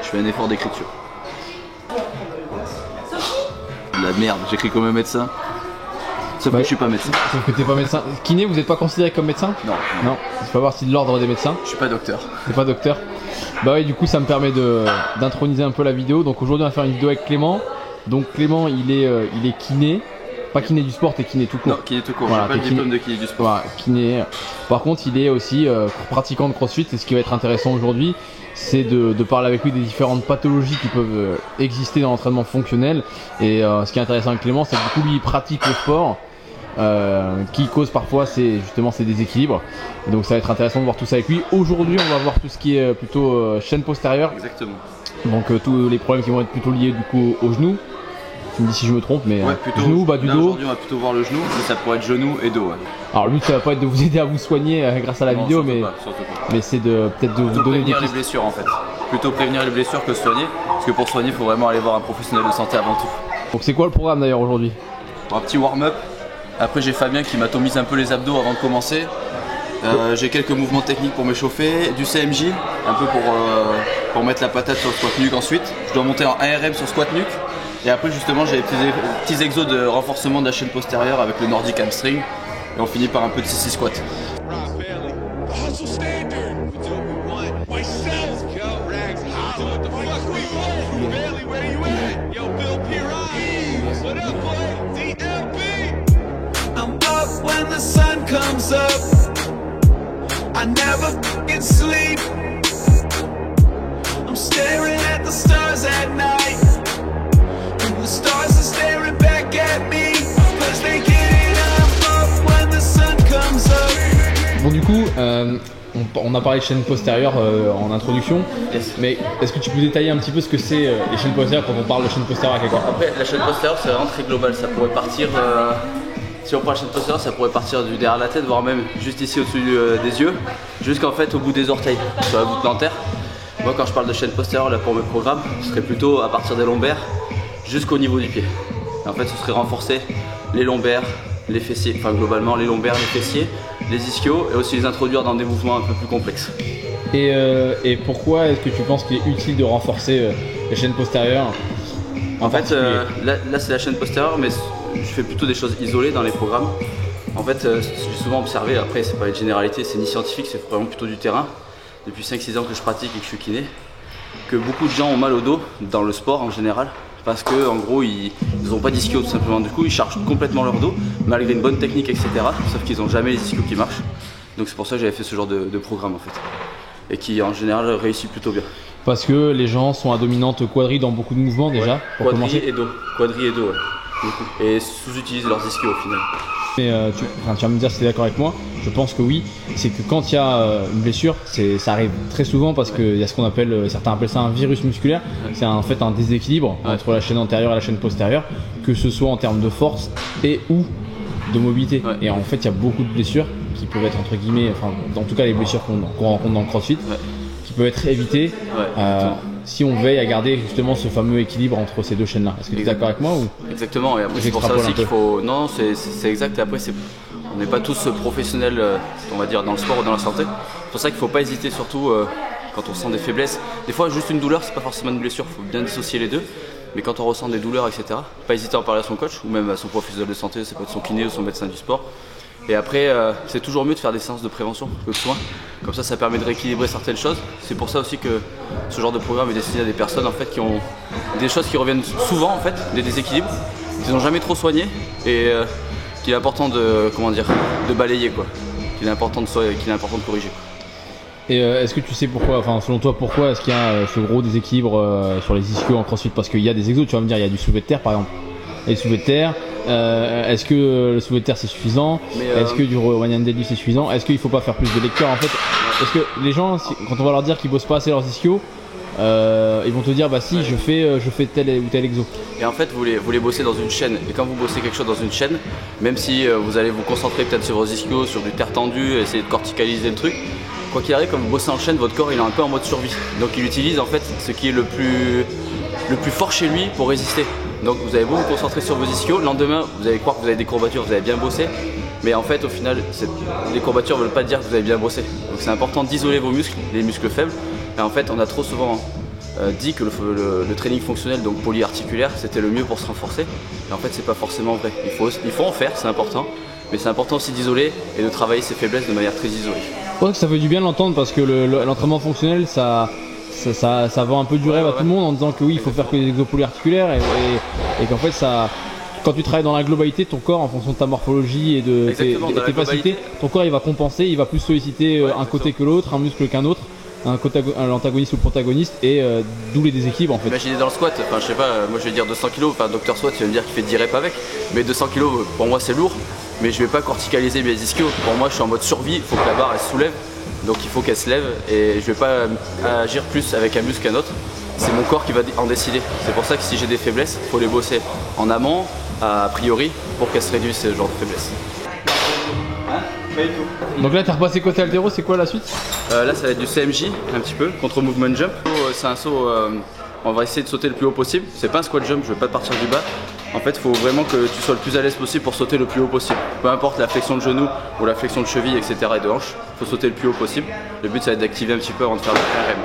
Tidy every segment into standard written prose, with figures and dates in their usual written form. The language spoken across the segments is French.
Je fais un effort d'écriture. La merde, j'écris comme un médecin. Sauf que je suis pas médecin. Sauf que t'es pas médecin. Kiné, vous n'êtes pas considéré comme médecin? Non. Non, c'est pas partie de l'ordre des médecins. Je suis pas docteur. T'es pas docteur? Bah oui, du coup ça me permet d'introniser un peu la vidéo. Donc aujourd'hui on va faire une vidéo avec Clément. Donc Clément il est kiné. Pas kiné du sport, t'es kiné tout court. Non, kiné tout court, voilà, j'ai pas le diplôme de kiné du sport. Voilà, kiné. Par contre il est aussi pratiquant de crossfit. Et ce qui va être intéressant aujourd'hui, c'est de parler avec lui des différentes pathologies qui peuvent exister dans l'entraînement fonctionnel. Et ce qui est intéressant avec Clément, c'est que du coup lui il pratique le sport. Qui cause parfois justement ces déséquilibres. Et donc ça va être intéressant de voir tout ça avec lui. Aujourd'hui on va voir tout ce qui est plutôt chaîne postérieure. Exactement. Donc tous les problèmes qui vont être plutôt liés du coup au genou. Tu me dis si je me trompe, mais ouais, plutôt, genou, bas du dos. Aujourd'hui on va plutôt voir le genou, mais ça pourrait être genou et dos. Ouais. Alors le but ça va pas être de vous aider à vous soigner grâce à la vidéo, mais c'est peut-être de vous donner prévenir les blessures en fait. Plutôt prévenir les blessures que soigner, parce que pour soigner il faut vraiment aller voir un professionnel de santé avant tout. Donc c'est quoi le programme d'ailleurs aujourd'hui? Un petit warm-up. Après j'ai Fabien qui m'atomise un peu les abdos avant de commencer. J'ai quelques mouvements techniques pour m'échauffer, du CMJ, un peu pour mettre la patate sur le squat nuque ensuite. Je dois monter en ARM sur squat nuque. Et après justement j'ai des petits exos de renforcement de la chaîne postérieure avec le Nordic hamstring. Et on finit par un peu de sissy squat. When the sun comes up, I never fucking sleep. I'm staring at the stars at night, and the stars are staring back at me, 'cause they get up when the sun comes up. Bon du coup, on a parlé de chaîne postérieure en introduction, Yes. mais est-ce que tu peux détailler un petit peu ce que c'est les chaînes postérieures quand on parle de chaîne postérieure à quelqu'un? Après la chaîne postérieure c'est vraiment très global, ça pourrait partir... Si on prend la chaîne postérieure, ça pourrait partir du derrière la tête, voire même juste ici au-dessus des yeux, jusqu'en fait au bout des orteils, sur la voûte plantaire. Moi quand je parle de chaîne postérieure là pour mes programmes, ce serait plutôt à partir des lombaires jusqu'au niveau du pied. Et en fait ce serait renforcer les lombaires, les fessiers, enfin globalement les lombaires, les fessiers, les ischios et aussi les introduire dans des mouvements un peu plus complexes. Et pourquoi est-ce que tu penses qu'il est utile de renforcer les chaînes postérieures? En fait là c'est la chaîne postérieure, mais je fais plutôt des choses isolées dans les programmes. En fait, j'ai souvent observé, après c'est pas une généralité, c'est ni scientifique, c'est vraiment plutôt du terrain. Depuis 5-6 ans que je pratique et que je suis kiné, que beaucoup de gens ont mal au dos dans le sport en général, parce que en gros ils n'ont pas d'ischio tout simplement. Du coup ils chargent complètement leur dos, malgré une bonne technique etc. Sauf qu'ils n'ont jamais les ischios qui marchent. Donc c'est pour ça que j'avais fait ce genre de programme en fait. Et qui en général réussit plutôt bien. Parce que les gens sont à dominante quadri dans beaucoup de mouvements déjà, pour quadri commencer. Et dos, quadri et dos ouais. Et sous-utilisent leurs ischios au final. Mais tu vas me dire si tu es d'accord avec moi, je pense que oui. C'est que quand il y a une blessure, ça arrive très souvent parce qu'il y a ce qu'on appelle, certains appellent ça un virus musculaire. C'est en fait un déséquilibre entre la chaîne antérieure et la chaîne postérieure, que ce soit en termes de force et ou de mobilité. Et en fait il y a beaucoup de blessures qui peuvent être entre guillemets, enfin en tout cas les blessures qu'on rencontre dans le crossfit, qui peuvent être évitées si on veille à garder justement ce fameux équilibre entre ces deux chaînes là. Est-ce que tu es d'accord avec moi ou... Exactement, et après c'est pour ça aussi qu'il faut... Non, c'est exact, et après on n'est pas tous professionnels, on va dire, dans le sport ou dans la santé. C'est pour ça qu'il ne faut pas hésiter, surtout quand on sent des faiblesses. Des fois juste une douleur, c'est pas forcément une blessure, il faut bien dissocier les deux. Mais quand on ressent des douleurs, etc., pas hésiter à en parler à son coach ou même à son professionnel de santé, ça peut être son kiné ou son médecin du sport. Et après, c'est toujours mieux de faire des séances de prévention que de soins. Comme ça permet de rééquilibrer certaines choses. C'est pour ça aussi que ce genre de programme est destiné à des personnes en fait, qui ont des choses qui reviennent souvent, en fait, des déséquilibres, qu'ils n'ont jamais trop soigné et qu'il est important de, de balayer, quoi. Qu'il est important de corriger. Et est-ce que tu sais pourquoi, enfin selon toi, pourquoi est-ce qu'il y a ce gros déséquilibre sur les ischios en crossfit? Parce qu'il y a des exos, tu vas me dire, il y a du soulevé de terre par exemple. Il y a du soulevé de terre. Est-ce que le soulevé de terre c'est suffisant? Est-ce que du Rwandan deadlift c'est suffisant? Est-ce qu'il faut pas faire plus de lecteurs en fait? Parce que les gens, quand on va leur dire qu'ils bossent pas assez leurs ischios, ils vont te dire bah si je fais tel ou tel exo. Et en fait vous les bossez dans une chaîne, et quand vous bossez quelque chose dans une chaîne, même si vous allez vous concentrer peut-être sur vos ischios, sur du terre tendu, essayer de corticaliser le truc, quoi qu'il arrive, quand vous bossez en chaîne, votre corps il est un peu en mode survie. Donc il utilise en fait ce qui est le plus fort chez lui pour résister. Donc vous allez vous concentrer sur vos ischios, le lendemain vous allez croire que vous avez des courbatures, vous avez bien bossé, Mais en fait, au final, les courbatures ne veulent pas dire que vous avez bien bossé. Donc c'est important d'isoler vos muscles, les muscles faibles. Et en fait, on a trop souvent dit que le training fonctionnel, donc polyarticulaire, c'était le mieux pour se renforcer. Et en fait, c'est pas forcément vrai. Il faut en faire, c'est important. Mais c'est important aussi d'isoler et de travailler ses faiblesses de manière très isolée. Je crois que ça fait du bien de l'entendre parce que l'entraînement fonctionnel, ça vend un peu du rêve à tout le monde en disant que oui, il faut faire que des exos polyarticulaires et qu'en fait, quand tu travailles dans la globalité, ton corps, en fonction de ta morphologie et de tes capacités, ton corps il va compenser, il va plus solliciter un côté que l'autre, un muscle qu'un autre, l'antagoniste ou le protagoniste, et d'où les déséquilibres en fait. Imaginez dans le squat, enfin je sais pas, moi je vais dire 200 kg, enfin Dr Squat, tu vas me dire qu'il fait 10 reps avec, mais 200 kg pour moi c'est lourd, mais je vais pas corticaliser mes ischios. Pour moi je suis en mode survie, il faut que la barre elle se soulève, donc il faut qu'elle se lève et je vais pas agir plus avec un muscle qu'un autre. C'est mon corps qui va en décider. C'est pour ça que si j'ai des faiblesses, il faut les bosser en amont, a priori, pour qu'elles se réduisent ce genre de faiblesses. Donc là, tu as repassé côté altéro, c'est quoi la suite? Là, ça va être du CMJ, un petit peu, contre movement jump. C'est un saut, on va essayer de sauter le plus haut possible. C'est pas un squat jump, je vais pas partir du bas. En fait, il faut vraiment que tu sois le plus à l'aise possible pour sauter le plus haut possible. Peu importe la flexion de genou ou la flexion de cheville, etc. et de hanche, il faut sauter le plus haut possible. Le but, ça va être d'activer un petit peu avant de faire le RM.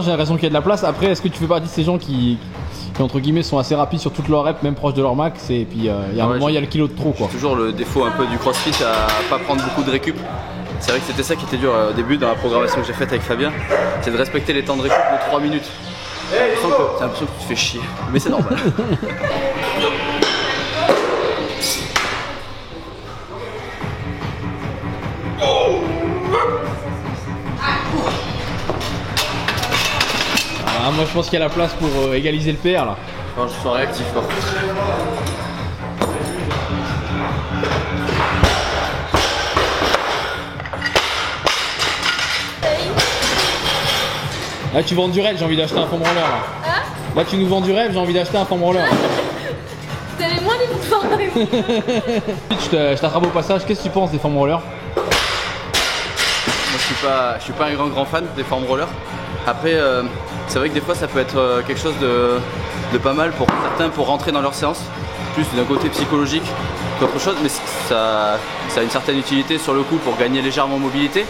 J'ai l'impression qu'il y a de la place. Après, est-ce que tu fais partie de ces gens qui entre guillemets sont assez rapides sur toutes leurs reps, même proches de leur max, et puis il y a un moment il y a le kilo de trop quoi. Toujours le défaut un peu du crossfit à pas prendre beaucoup de récup. C'est vrai que c'était ça qui était dur au début dans la programmation que j'ai faite avec Fabien, c'est de respecter les temps de récup de 3 minutes. T'as l'impression que tu te fais chier, mais c'est normal. Ah, moi je pense qu'il y a la place pour égaliser le PR là. Quand je sois réactif par contre. Là tu vends du rêve, j'ai envie d'acheter un foam roller là. Hein? Là tu nous vends du rêve, j'ai envie d'acheter un foam roller. Vous allez moins les bouffer. Je t'attrape au passage, qu'est-ce que tu penses des foam rollers? Moi je suis pas un grand fan des foam rollers. Après c'est vrai que des fois ça peut être quelque chose de pas mal pour certains pour rentrer dans leur séance, plus d'un côté psychologique qu'autre chose, mais ça a une certaine utilité sur le coup pour gagner légèrement en mobilité,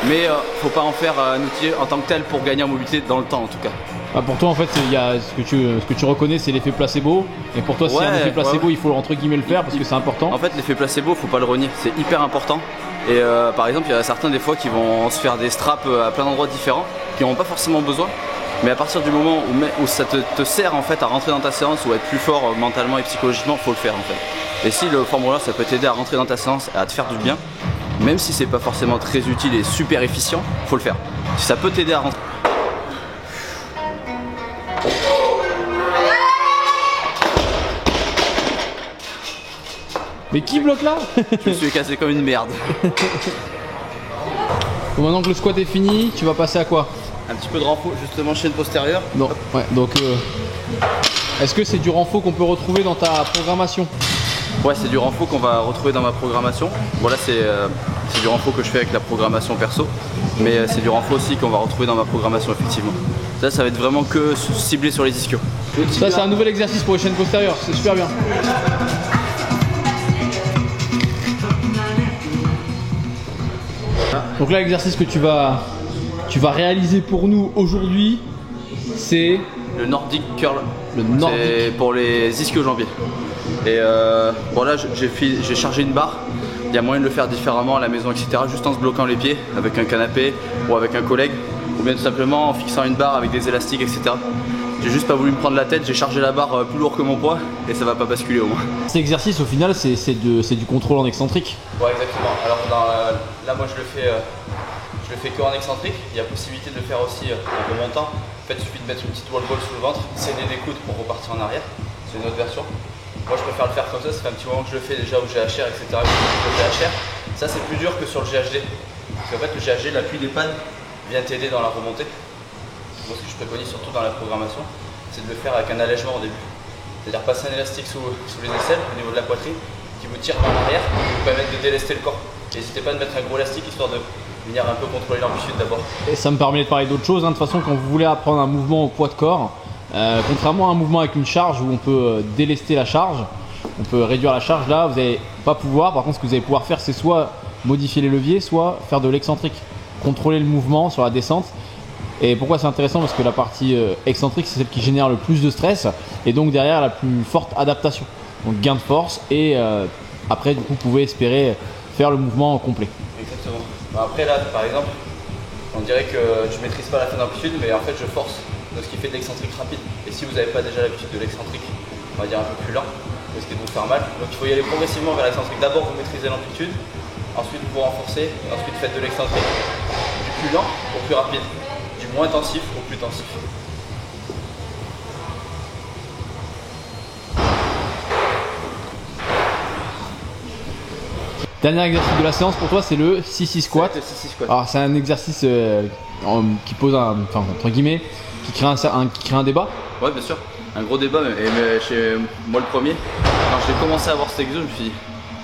mais faut pas en faire un outil en tant que tel pour gagner en mobilité dans le temps en tout cas. Ah, pour toi en fait il y a ce que tu reconnais, c'est l'effet placebo, et pour toi si un effet placebo il faut entre guillemets le faire parce que c'est important. En fait l'effet placebo faut pas le renier, c'est hyper important. Et par exemple il y a certains des fois qui vont se faire des straps à plein d'endroits différents qui n'ont pas forcément besoin, mais à partir du moment où ça te sert en fait à rentrer dans ta séance ou à être plus fort mentalement et psychologiquement, faut le faire en fait. Et si le foam roller ça peut t'aider à rentrer dans ta séance et à te faire du bien, même si c'est pas forcément très utile et super efficient, faut le faire. Si ça peut t'aider à rentrer. Mais qui bloque là? Je me suis cassé comme une merde. Bon, maintenant que le squat est fini, tu vas passer à quoi? Un petit peu de renfort, justement chaîne postérieure. Non, ouais, donc est-ce que c'est du renfort qu'on peut retrouver dans ta programmation? Ouais, c'est du renfort qu'on va retrouver dans ma programmation. Voilà, c'est du renfort que je fais avec la programmation perso, mais c'est du renfort aussi qu'on va retrouver dans ma programmation effectivement. Ça va être vraiment que ciblé sur les ischios. Ça c'est un nouvel exercice pour les chaînes postérieures, c'est super bien. Donc là l'exercice que tu vas réaliser pour nous aujourd'hui, c'est le Nordic Curl. Le Nordic. C'est pour les ischio-jambiers. Et voilà, j'ai chargé une barre. Il y a moyen de le faire différemment à la maison, etc. Juste en se bloquant les pieds avec un canapé ou avec un collègue, ou bien tout simplement en fixant une barre avec des élastiques, etc. J'ai juste pas voulu me prendre la tête, j'ai chargé la barre plus lourd que mon poids et ça va pas basculer au moins. Cet exercice au final c'est du contrôle en excentrique. Ouais, exactement. Alors moi je le fais que en excentrique. Il y a possibilité de le faire aussi en remontant. En fait, il suffit de mettre une petite wall ball sous le ventre, céder des coudes pour repartir en arrière. C'est une autre version. Moi je préfère le faire comme ça fait un petit moment que je le fais déjà au GHR, etc. Le GHR, ça c'est plus dur que sur le GHD. Parce qu'en fait le GHD, l'appui des pannes vient t'aider dans la remontée. Moi ce que je préconise surtout dans la programmation, c'est de le faire avec un allègement au début. C'est-à-dire passer un élastique sous les aisselles, au niveau de la poitrine, qui vous tire par l'arrière, qui vous permettre de délester le corps. N'hésitez pas à mettre un gros élastique histoire de venir un peu contrôler l'amplitude d'abord. Et ça me permet de parler d'autre chose, hein. De toute façon quand vous voulez apprendre un mouvement au poids de corps, contrairement à un mouvement avec une charge où on peut délester la charge, on peut réduire la charge, là vous n'allez pas pouvoir. Par contre ce que vous allez pouvoir faire c'est soit modifier les leviers, soit faire de l'excentrique, contrôler le mouvement sur la descente. Et pourquoi c'est intéressant? Parce que la partie excentrique c'est celle qui génère le plus de stress et donc derrière la plus forte adaptation, donc gain de force et après du coup vous pouvez espérer faire le mouvement complet. Exactement. Après là par exemple on dirait que je maîtrise pas la fin d'amplitude mais en fait je force de ce qui fait de l'excentrique rapide. Et si vous n'avez pas déjà l'habitude de l'excentrique, on va dire un peu plus lent, vous risquez de vous faire mal. Donc il faut y aller progressivement vers l'excentrique. D'abord vous maîtrisez l'amplitude, ensuite vous renforcez, et ensuite faites de l'excentrique du plus lent au plus rapide, du moins intensif au plus intensif. Dernier exercice de la séance pour toi c'est le 6-6 squat. Alors c'est un exercice qui pose entre guillemets, qui crée un débat. Ouais bien sûr, un gros débat mais chez moi le premier, quand j'ai commencé à voir cet exo je me suis dit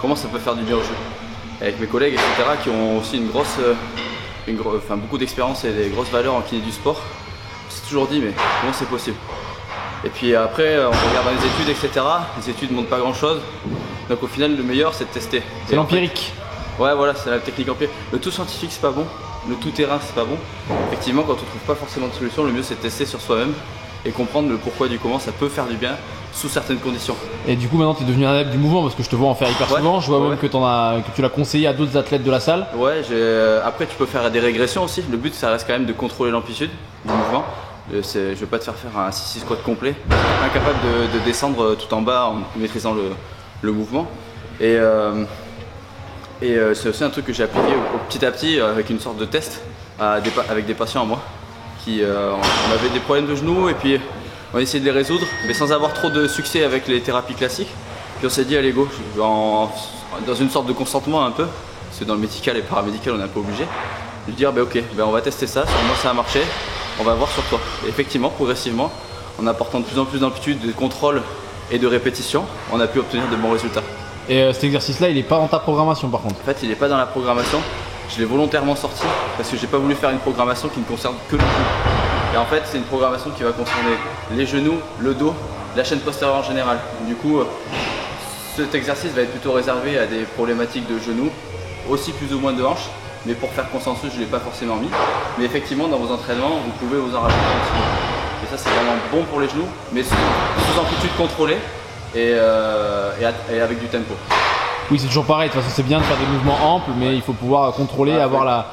comment ça peut faire du bien au jeu. Avec mes collègues etc qui ont aussi beaucoup d'expérience et des grosses valeurs en kiné du sport, on s'est toujours dit mais comment c'est possible. Et puis après on regarde dans les études etc, les études ne montrent pas grand chose. Donc au final le meilleur c'est de tester. C'est l'empirique. Ouais voilà, c'est la technique empirique. Le tout scientifique c'est pas bon, le tout terrain c'est pas bon. Effectivement quand on trouve pas forcément de solution, le mieux c'est de tester sur soi-même et comprendre le pourquoi du comment ça peut faire du bien sous certaines conditions. Et du coup maintenant tu es devenu un adepte du mouvement parce que je te vois en faire hyper souvent, je vois même que tu l'as conseillé à d'autres athlètes de la salle. Ouais, après tu peux faire des régressions aussi, le but ça reste quand même de contrôler l'amplitude du mouvement. Je ne vais pas te faire un 6-6 squat complet, incapable de descendre tout en bas en maîtrisant le mouvement. Et c'est aussi un truc que j'ai appliqué petit à petit avec une sorte de test avec des patients à moi qui on avait des problèmes de genoux et puis on a essayé de les résoudre mais sans avoir trop de succès avec les thérapies classiques. Puis on s'est dit allez go, dans une sorte de consentement un peu, parce que dans le médical et paramédical on est un peu obligé, de dire bah, ok, on va tester ça, sur moi ça a marché, on va voir sur toi. Et effectivement, progressivement, en apportant de plus en plus d'amplitude, de contrôle et de répétition, on a pu obtenir de bons résultats. Et cet exercice-là, il n'est pas dans ta programmation par contre? En fait, il n'est pas dans la programmation. Je l'ai volontairement sorti parce que j'ai pas voulu faire une programmation qui ne concerne que le cou. Et en fait, c'est une programmation qui va concerner les genoux, le dos, la chaîne postérieure en général. Du coup, cet exercice va être plutôt réservé à des problématiques de genoux, aussi plus ou moins de hanches. Mais pour faire consensus, je ne l'ai pas forcément mis. Mais effectivement, dans vos entraînements, vous pouvez vous en rajouter un petit peu. Et ça, c'est vraiment bon pour les genoux, mais sous amplitude contrôlée et avec du tempo. Oui, c'est toujours pareil. De toute façon, c'est bien de faire des mouvements amples, mais il faut pouvoir contrôler, avoir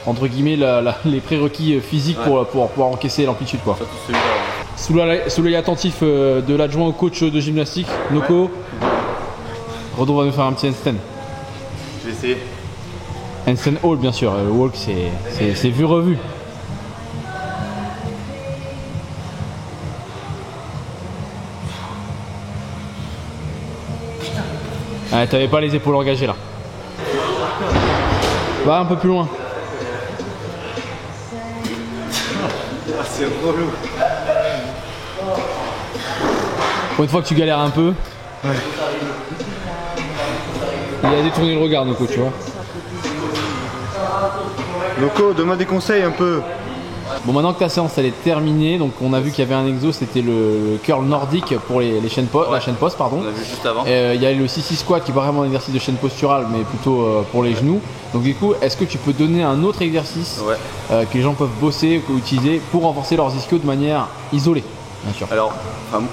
entre guillemets les prérequis physiques pour pouvoir encaisser l'amplitude. Surtout celui-là. Sous l'œil attentif de l'adjoint au coach de gymnastique, Noko, ouais. Rodon va nous faire un petit handstand. Je vais essayer. Handstand Hall bien sûr, le walk c'est vu revu. Ah, t'avais pas les épaules engagées là. Va un peu plus loin. Ah, c'est relou. Pour une fois que tu galères un peu. Ouais. Il a détourné le regard Noko, tu vois. Noko, donne-moi des conseils un peu. Bon, maintenant que ta séance elle est terminée, donc on a vu qu'il y avait un exo, c'était le curl nordique pour les chaînes la chaîne poste, pardon. On a vu juste avant. Il y a le 6-6 squat qui est pas vraiment un exercice de chaîne posturale, mais plutôt pour les genoux. Donc du coup, est-ce que tu peux donner un autre exercice que les gens peuvent bosser ou utiliser pour renforcer leurs ischios de manière isolée, bien sûr? Alors,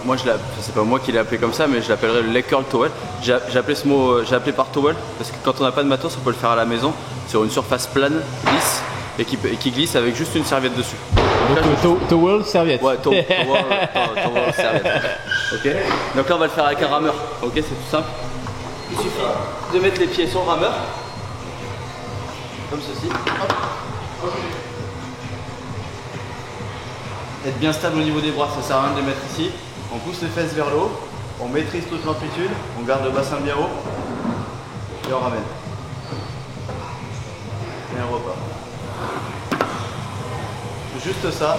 moi c'est pas moi qui l'ai appelé comme ça, mais je l'appellerais le leg curl towel. J'ai appelé ce mot, j'ai appelé par towel parce que quand on n'a pas de matos, on peut le faire à la maison sur une surface plane, lisse. Et qui glisse avec juste une serviette dessus. Donc towel, serviette. Ouais, towel, serviette. Ok. Donc là on va le faire avec un rameur. Ok, c'est tout simple. Il suffit de mettre les pieds sur le rameur. comme ceci. Hop. Être bien stable au niveau des bras, ça sert à rien de les mettre ici. On pousse les fesses vers le haut, on maîtrise toute l'amplitude, on garde le bassin bien haut et on ramène. Et on repart. Juste ça.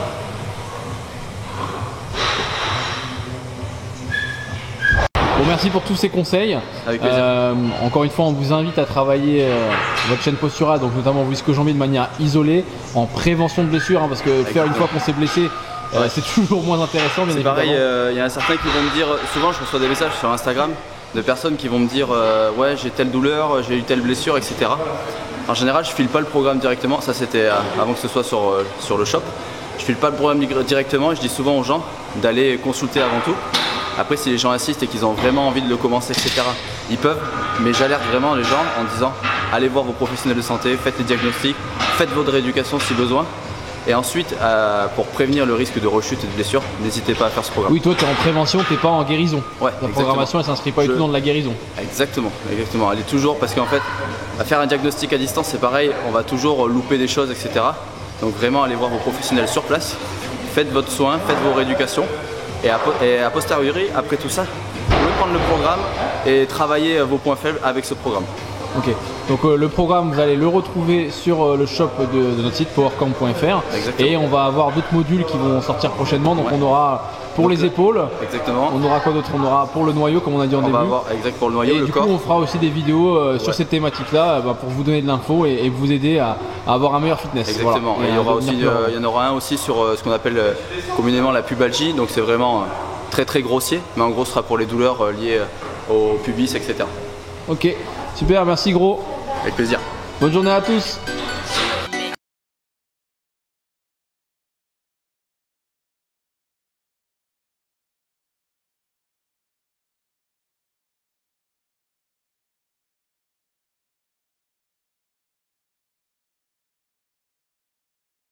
Bon, merci pour tous ces conseils. Avec plaisir. Encore une fois, on vous invite à travailler votre chaîne posturale, donc notamment visco-jambier de manière isolée, en prévention de blessures, hein, parce que faire une fois qu'on s'est blessé, c'est toujours moins intéressant. C'est pareil, il y en a certains qui vont me dire, souvent je reçois des messages sur Instagram de personnes qui vont me dire ouais j'ai telle douleur, j'ai eu telle blessure, etc. En général je file pas le programme directement, ça c'était avant que ce soit sur le shop. Je file pas le programme directement et je dis souvent aux gens d'aller consulter avant tout. Après si les gens insistent et qu'ils ont vraiment envie de le commencer, etc. ils peuvent, mais j'alerte vraiment les gens en disant allez voir vos professionnels de santé, faites les diagnostics, faites votre rééducation si besoin. Et ensuite, pour prévenir le risque de rechute et de blessure, n'hésitez pas à faire ce programme. Oui, toi tu es en prévention, tu n'es pas en guérison. Ouais, la programmation elle s'inscrit pas du tout dans de la guérison. Exactement, exactement. Elle est toujours, parce qu'en fait, à faire un diagnostic à distance c'est pareil, on va toujours louper des choses, etc. Donc vraiment allez voir vos professionnels sur place, faites votre soin, faites vos rééducations. Et a posteriori, après tout ça, vous pouvez prendre le programme et travailler vos points faibles avec ce programme. Ok, donc le programme vous allez le retrouver sur le shop de notre site powercamp.fr et on va avoir d'autres modules qui vont sortir prochainement. Donc on aura pour les épaules, exactement. On aura quoi d'autre? On aura pour le noyau comme on a dit en début. On va avoir pour le noyau, et le du corps. coup on fera aussi des vidéos sur cette thématique là pour vous donner de l'info et vous aider à avoir un meilleur fitness. Exactement, voilà. et il y en aura un aussi sur ce qu'on appelle communément la pubalgie, donc c'est vraiment très grossier, mais en gros ce sera pour les douleurs liées au pubis, etc. Ok, super, merci gros. Avec plaisir. Bonne journée à tous.